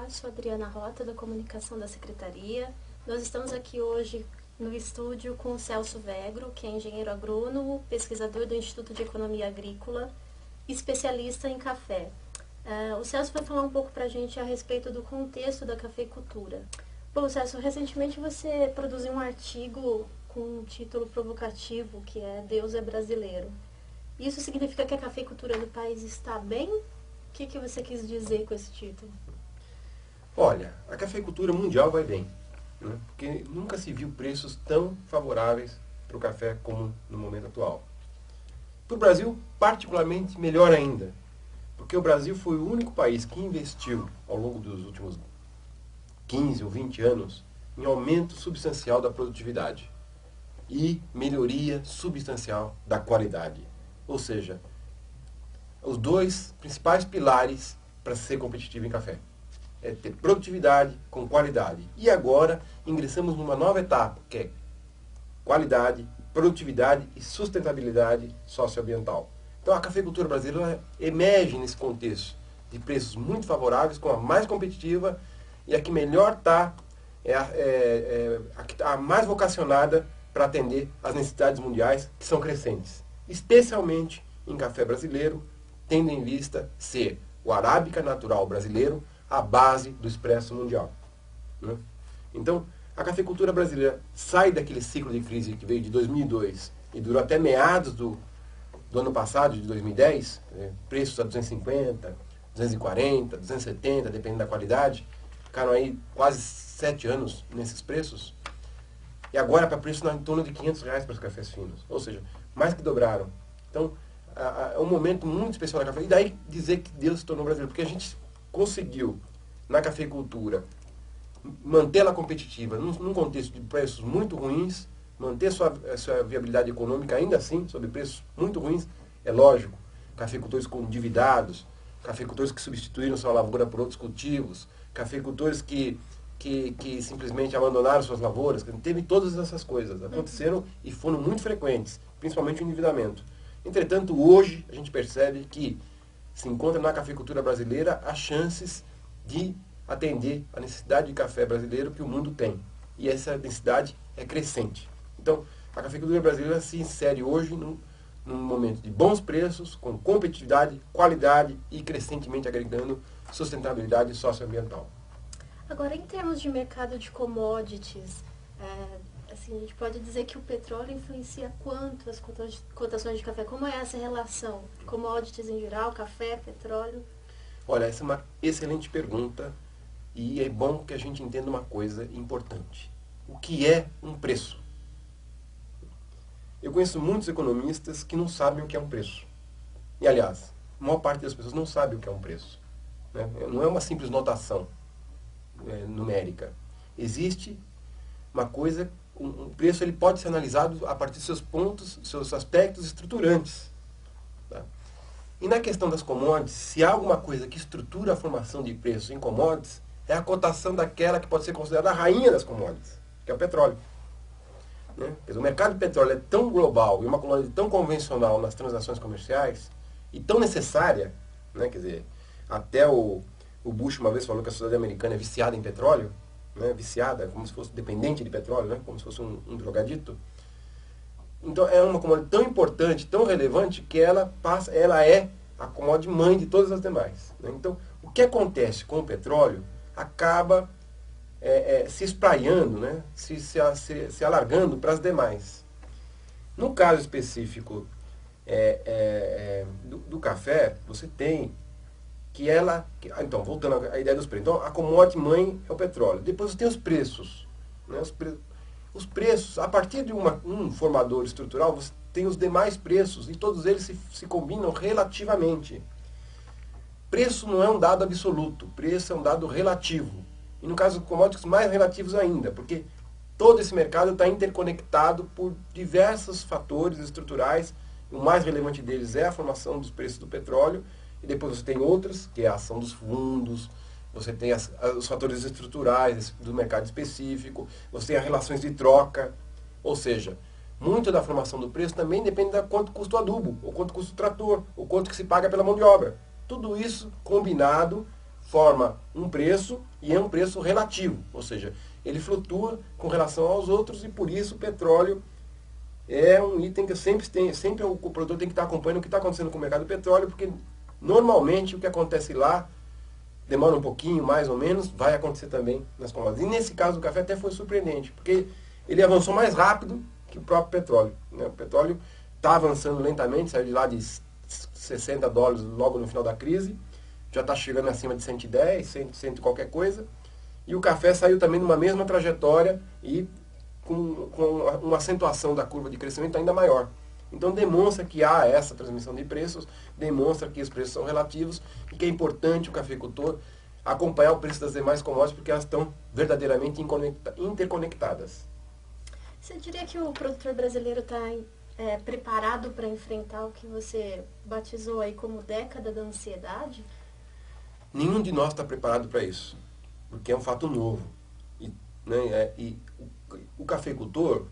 Olá, sou Adriana Rota, da Comunicação da Secretaria. Nós estamos aqui hoje no estúdio com o Celso Vegro, que é engenheiro agrônomo, pesquisador do Instituto de Economia Agrícola, especialista em café. O Celso vai falar um pouco para a gente a respeito do contexto da cafeicultura. Bom, Celso, recentemente você produziu um artigo com um título provocativo, que é Deus é Brasileiro. Isso significa que a cafeicultura do país está bem? O que você quis dizer com esse título? Olha, a cafeicultura mundial vai bem, né? Porque nunca se viu preços tão favoráveis para o café como no momento atual. Para o Brasil, particularmente, melhor ainda, porque o Brasil foi o único país que investiu, ao longo dos últimos 15 ou 20 anos, em aumento substancial da produtividade e melhoria substancial da qualidade. Ou seja, os dois principais pilares para ser competitivo em café. É ter produtividade com qualidade. E agora ingressamos numa nova etapa, que é qualidade, produtividade e sustentabilidade socioambiental. Então a cafeicultura brasileira emerge nesse contexto de preços muito favoráveis, com a mais competitiva e a que melhor está, a que está mais vocacionada para atender às necessidades mundiais, que são crescentes. Especialmente em café brasileiro, tendo em vista ser o arábica natural brasileiro a base do expresso mundial, né? Então, a cafeicultura brasileira sai daquele ciclo de crise que veio de 2002 e durou até meados do ano passado, de 2010, preços a 250, 240, 270, dependendo da qualidade, ficaram aí quase 7 anos nesses preços, e agora para preços em torno de R$ 500 para os cafés finos, ou seja, mais que dobraram. Então, é um momento muito especial da café. E daí dizer que Deus se tornou brasileiro, porque a gente conseguiu, na cafeicultura, mantê-la competitiva num contexto de preços muito ruins, manter sua viabilidade econômica ainda assim, sob preços muito ruins. É lógico, cafeicultores com endividados, cafeicultores que substituíram sua lavoura por outros cultivos, cafeicultores que simplesmente abandonaram suas lavouras. Teve todas essas coisas, aconteceram e foram muito frequentes, principalmente o endividamento. Entretanto, hoje a gente percebe que se encontra na cafeicultura brasileira as chances de atender a necessidade de café brasileiro que o mundo tem. E essa necessidade é crescente. Então, a cafeicultura brasileira se insere hoje num momento de bons preços, com competitividade, qualidade e crescentemente agregando sustentabilidade socioambiental. Agora, em termos de mercado de commodities, assim, a gente pode dizer que o petróleo influencia quanto as cotações de café? Como é essa relação? Commodities em geral, café, petróleo? Olha, essa é uma excelente pergunta e é bom que a gente entenda uma coisa importante. O que é um preço? Eu conheço muitos economistas que não sabem o que é um preço. E, aliás, a maior parte das pessoas não sabe o que é um preço, né? Não é uma simples notação numérica. Existe uma coisa, um preço ele pode ser analisado a partir dos seus pontos, seus aspectos estruturantes. Tá? E na questão das commodities, se há alguma coisa que estrutura a formação de preços em commodities, é a cotação daquela que pode ser considerada a rainha das commodities, que é o petróleo. Né? Quer dizer, o mercado de petróleo é tão global e uma commodity tão convencional nas transações comerciais e tão necessária, né? Quer dizer, até o Bush uma vez falou que a sociedade americana é viciada em petróleo, né? Viciada, como se fosse dependente de petróleo, né? Como se fosse um drogadito. Então é uma commodity tão importante, tão relevante, que ela é a commodity mãe de todas as demais, né? Então, o que acontece com o petróleo acaba se espraiando, né? se alargando para as demais. No caso específico do café, você tem que então, voltando à ideia dos preços. Então, a commodity mãe é o petróleo. Depois você tem os preços, né? Os preços, a partir de um formador estrutural, você tem os demais preços e todos eles se combinam relativamente. Preço não é um dado absoluto, preço é um dado relativo. E no caso dos commodities, mais relativos ainda, porque todo esse mercado está interconectado por diversos fatores estruturais. O mais relevante deles é a formação dos preços do petróleo, e depois você tem outras, que é a ação dos fundos, você tem os fatores estruturais do mercado específico, você tem as relações de troca, ou seja, muito da formação do preço também depende de quanto custa o adubo, ou quanto custa o trator, ou quanto que se paga pela mão de obra. Tudo isso combinado forma um preço e é um preço relativo, ou seja, ele flutua com relação aos outros e por isso o petróleo é um item que sempre o produtor tem que estar acompanhando o que está acontecendo com o mercado do petróleo, porque normalmente o que acontece lá demora um pouquinho, mais ou menos, vai acontecer também nas commodities. E nesse caso do café até foi surpreendente, porque ele avançou mais rápido que o próprio petróleo, né? O petróleo está avançando lentamente, saiu de lá de $60 logo no final da crise, já está chegando acima de 110, 100 e qualquer coisa, e o café saiu também numa mesma trajetória e com uma acentuação da curva de crescimento ainda maior. Então demonstra que há essa transmissão de preços, demonstra que os preços são relativos e que é importante o cafeicultor acompanhar o preço das demais commodities porque elas estão verdadeiramente interconectadas. Você diria que o produtor brasileiro está preparado para enfrentar o que você batizou aí como década da ansiedade? Nenhum de nós está preparado para isso, porque é um fato novo. E o cafeicultor,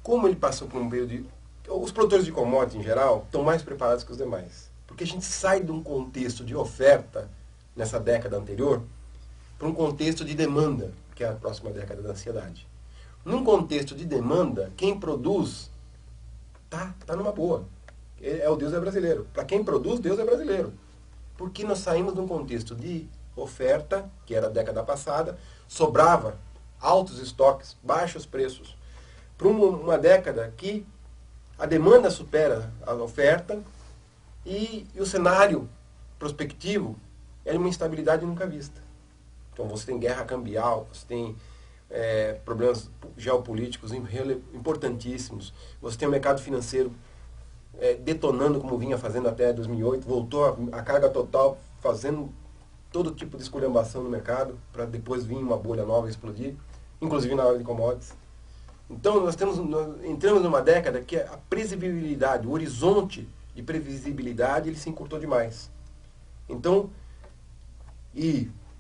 como ele passou por um período de... Os produtores de commodities, em geral, estão mais preparados que os demais. Porque a gente sai de um contexto de oferta, nessa década anterior, para um contexto de demanda, que é a próxima década da ansiedade. Num contexto de demanda, quem produz tá numa boa. O Deus é brasileiro. Para quem produz, Deus é brasileiro. Porque nós saímos de um contexto de oferta, que era a década passada, sobrava altos estoques, baixos preços, para uma década que a demanda supera a oferta e o cenário prospectivo é uma instabilidade nunca vista. Então você tem guerra cambial, você tem problemas geopolíticos importantíssimos, você tem o mercado financeiro detonando como vinha fazendo até 2008, voltou a carga total, fazendo todo tipo de esculhambação no mercado, para depois vir uma bolha nova e explodir, inclusive na área de commodities. Então nós entramos numa década que a previsibilidade, o horizonte de previsibilidade, ele se encurtou demais. Então,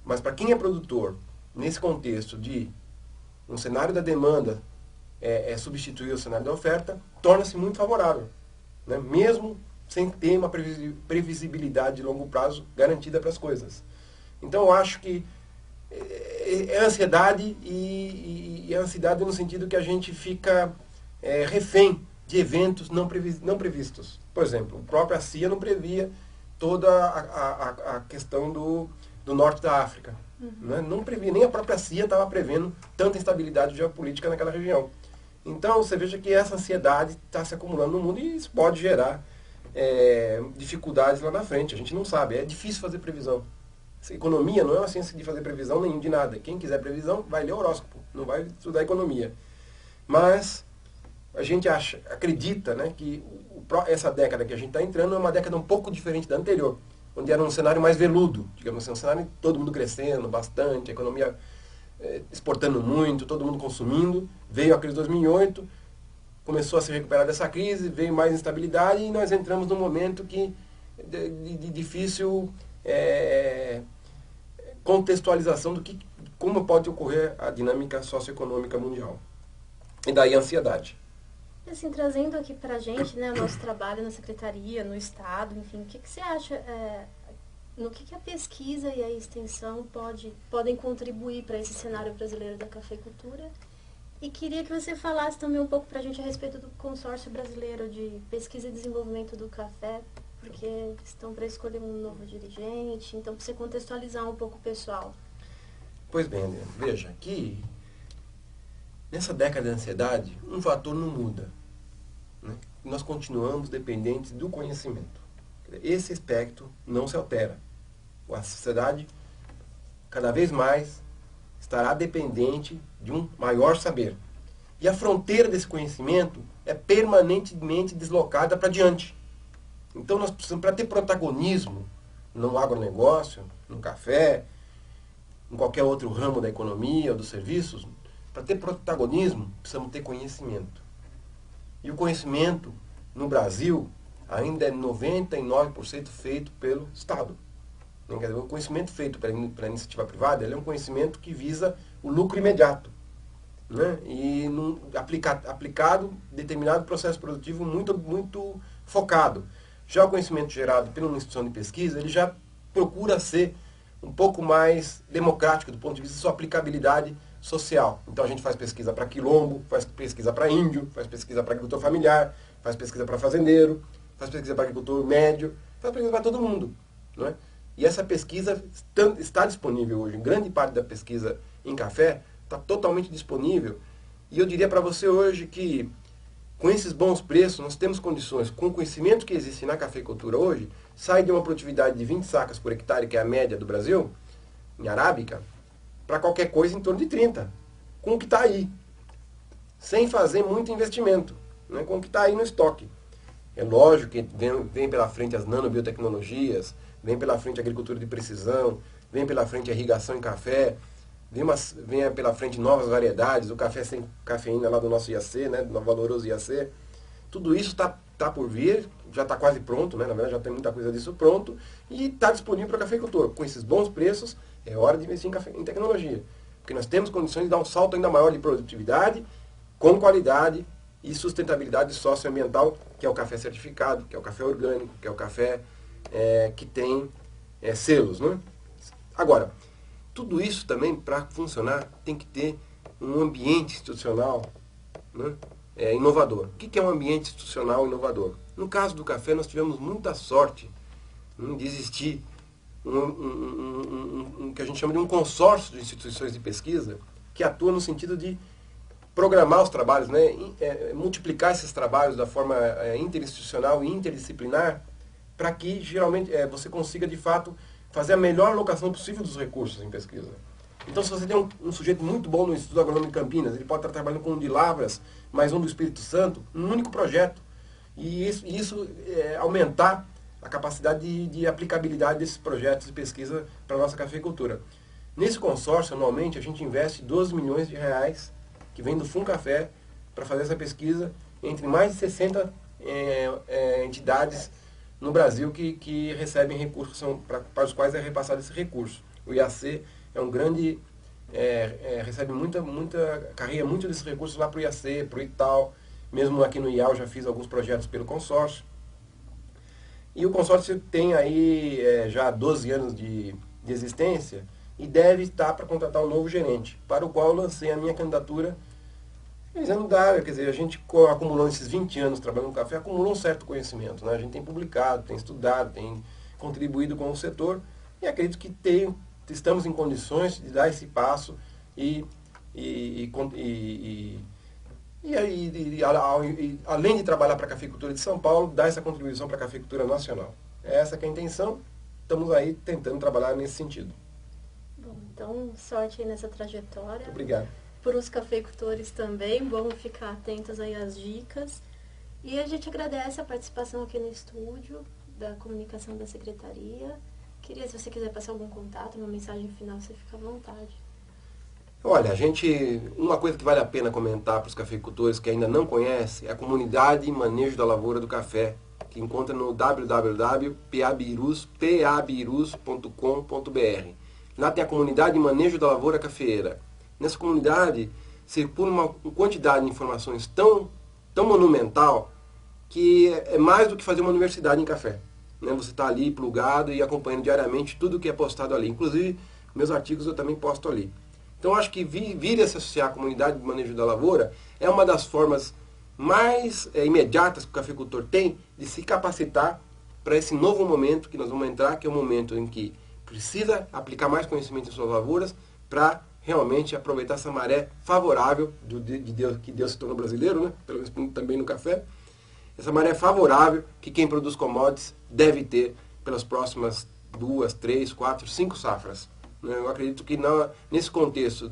mas para quem é produtor, nesse contexto de um cenário da demanda substituir o cenário da oferta, torna-se muito favorável, né? Mesmo sem ter uma previsibilidade de longo prazo garantida para as coisas. Então eu acho que é ansiedade e é ansiedade no sentido que a gente fica refém de eventos não previstos. Por exemplo, a própria CIA não previa toda a questão do norte da África. Né? Não previa, nem a própria CIA estava prevendo tanta instabilidade geopolítica naquela região. Então você veja que essa ansiedade está se acumulando no mundo e isso pode gerar dificuldades lá na frente. A gente não sabe, é difícil fazer previsão. Economia não é uma ciência de fazer previsão nenhum de nada. Quem quiser previsão vai ler horóscopo, não vai estudar economia. Mas a gente acredita, né, que essa década que a gente está entrando é uma década um pouco diferente da anterior, onde era um cenário mais veludo, digamos assim, um cenário de todo mundo crescendo bastante, a economia exportando muito, todo mundo consumindo. Veio a crise de 2008, começou a se recuperar dessa crise, veio mais instabilidade e nós entramos num momento de difícil contextualização como pode ocorrer a dinâmica socioeconômica mundial. E daí a ansiedade. Assim, trazendo aqui para a gente, né, o nosso trabalho na Secretaria, no Estado, enfim, o que você acha, no que a pesquisa e a extensão podem contribuir para esse cenário brasileiro da cafeicultura? E queria que você falasse também um pouco para a gente a respeito do consórcio brasileiro de pesquisa e desenvolvimento do café, porque estão para escolher um novo dirigente, então para você contextualizar um pouco o pessoal. Pois bem, André, veja que nessa década de ansiedade, um fator não muda. Né? Nós continuamos dependentes do conhecimento. Esse aspecto não se altera. A sociedade, cada vez mais, estará dependente de um maior saber. E a fronteira desse conhecimento é permanentemente deslocada para diante. Então nós precisamos, para ter protagonismo no agronegócio, no café, em qualquer outro ramo da economia ou dos serviços, para ter protagonismo, precisamos ter conhecimento. E o conhecimento, no Brasil, ainda é 99% feito pelo Estado. Quer dizer, o conhecimento feito pela iniciativa privada ele é um conhecimento que visa o lucro imediato. Né? E aplicado em determinado processo produtivo muito focado. Já o conhecimento gerado pela uma instituição de pesquisa, ele já procura ser um pouco mais democrático do ponto de vista de sua aplicabilidade social. Então a gente faz pesquisa para quilombo, faz pesquisa para índio, faz pesquisa para agricultor familiar, faz pesquisa para fazendeiro, faz pesquisa para agricultor médio, faz pesquisa para todo mundo. Não é? E essa pesquisa está disponível hoje. Grande parte da pesquisa em café está totalmente disponível. E eu diria para você hoje que, com esses bons preços, nós temos condições, com o conhecimento que existe na cafeicultura hoje, sai de uma produtividade de 20 sacas por hectare, que é a média do Brasil, em arábica, para qualquer coisa em torno de 30, com o que está aí, sem fazer muito investimento, né, com o que está aí no estoque. É lógico que vem pela frente as nanobiotecnologias, vem pela frente a agricultura de precisão, vem pela frente a irrigação em café, vem pela frente novas variedades, o café sem cafeína lá do nosso IAC, né, do valoroso IAC. Tudo isso está por vir, já está quase pronto, né, na verdade já tem muita coisa disso pronto, e está disponível para o cafeicultor. Com esses bons preços, é hora de investir em tecnologia, porque nós temos condições de dar um salto ainda maior de produtividade, com qualidade e sustentabilidade socioambiental, que é o café certificado, que é o café orgânico, que é o café que tem selos. Né? Agora, tudo isso também, para funcionar, tem que ter um ambiente institucional, né, inovador. O que é um ambiente institucional inovador? No caso do café, nós tivemos muita sorte de existir que a gente chama de um consórcio de instituições de pesquisa que atua no sentido de programar os trabalhos, né, multiplicar esses trabalhos da forma interinstitucional e interdisciplinar, para que geralmente você consiga de fato fazer a melhor alocação possível dos recursos em pesquisa. Então, se você tem um sujeito muito bom no Instituto Agronômico de Campinas, ele pode estar trabalhando com um de Lavras, mais um do Espírito Santo, num único projeto. E isso aumentar a capacidade de aplicabilidade desses projetos de pesquisa para a nossa cafeicultura. Nesse consórcio, anualmente, a gente investe 12 milhões de reais, que vem do FUNCAFé, para fazer essa pesquisa entre mais de 60 entidades no Brasil que recebem recursos, para os quais é repassado esse recurso. O IAC é um grande, recebe carrega muito desses recursos lá para o IAC, para o ITAL, mesmo aqui no IAL já fiz alguns projetos pelo consórcio. E o consórcio tem aí já 12 anos de existência e deve estar para contratar um novo gerente, para o qual eu lancei a minha candidatura, dizendo, quer dizer, a gente acumulou esses 20 anos trabalhando no café, acumulou um certo conhecimento, né? A gente tem publicado, tem estudado, tem contribuído com o setor e acredito que estamos em condições de dar esse passo e além de trabalhar para a cafeicultura de São Paulo, dar essa contribuição para a cafeicultura nacional. Essa que é a intenção, estamos aí tentando trabalhar nesse sentido. Bom, então sorte aí nessa trajetória. Muito obrigado. Para os cafeicultores também, vamos ficar atentos aí às dicas. E a gente agradece a participação aqui no estúdio da comunicação da Secretaria. Queria, se você quiser passar algum contato, uma mensagem final, você fica à vontade. Olha, uma coisa que vale a pena comentar para os cafeicultores que ainda não conhecem é a comunidade Manejo da Lavoura do Café, que encontra no www.pabirus.com.br. Lá tem a comunidade Manejo da Lavoura Cafeeira. Nessa comunidade circula uma quantidade de informações tão monumental que é mais do que fazer uma universidade em café. Né? Você está ali plugado e acompanhando diariamente tudo que é postado ali. Inclusive, meus artigos eu também posto ali. Então, acho que vir a se associar à comunidade de manejo da lavoura é uma das formas mais imediatas que o cafeicultor tem de se capacitar para esse novo momento que nós vamos entrar, que é o momento em que precisa aplicar mais conhecimento em suas lavouras para realmente aproveitar essa maré favorável de Deus, que Deus se tornou brasileiro, né? Pelo menos também no café. Essa maré favorável que quem produz commodities deve ter pelas próximas 2, 3, 4, 5 safras. Eu acredito que nesse contexto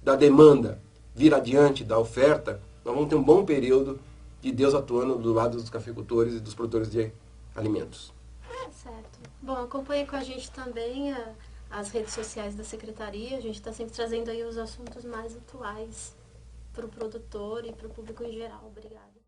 da demanda vir adiante da oferta, nós vamos ter um bom período de Deus atuando do lado dos cafeicultores e dos produtores de alimentos. Certo. Bom, acompanhe com a gente também as redes sociais da Secretaria. A gente está sempre trazendo aí os assuntos mais atuais para o produtor e para o público em geral. Obrigada.